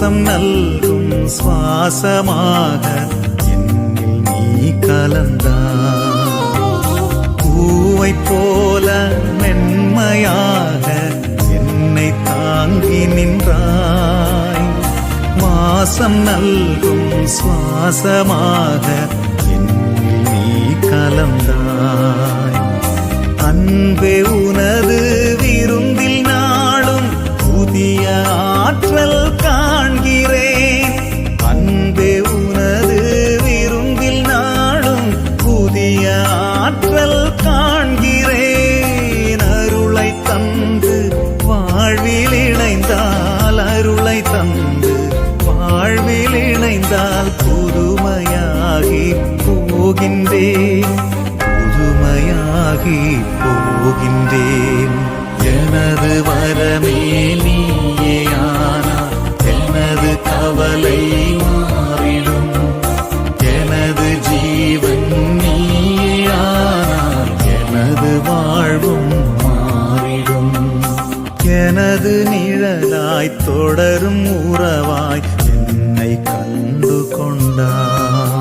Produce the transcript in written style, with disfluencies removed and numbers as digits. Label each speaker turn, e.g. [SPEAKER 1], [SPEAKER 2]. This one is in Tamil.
[SPEAKER 1] வாசம் நல்கும் சுவாசமாக என்னில் நீ கலந்தாய். பூவை போல மென்மையாக என்னை தாங்கி நின்றாய். வாசம் நல்கும் சுவாசமாக என்னில் நீ கலந்தாய். அன்பே உனது விருந்தில் நாளும் புதிய ஆற்றல் காண்கிறேன். அன்பே உனது விருந்தில் நாளும் புதிய ஆற்றல் காண்கிறேன். அருளை தந்து வாழ்வில் இணைந்தால், அருளை தந்து வாழ்வில் இணைந்தால் புதுமையாகி போகின்றேன், புதுமையாகி போகின்றேன். எனது வரமே நீயேயானாய், எனது கவலை மாறிடும். எனது ஜீவன் நீயேயானாய், எனது வாழ்வும் மாறிடும். எனது நிழலாய் தொடரும் உறவாய் என்னை கண்டு கொண்டாய்.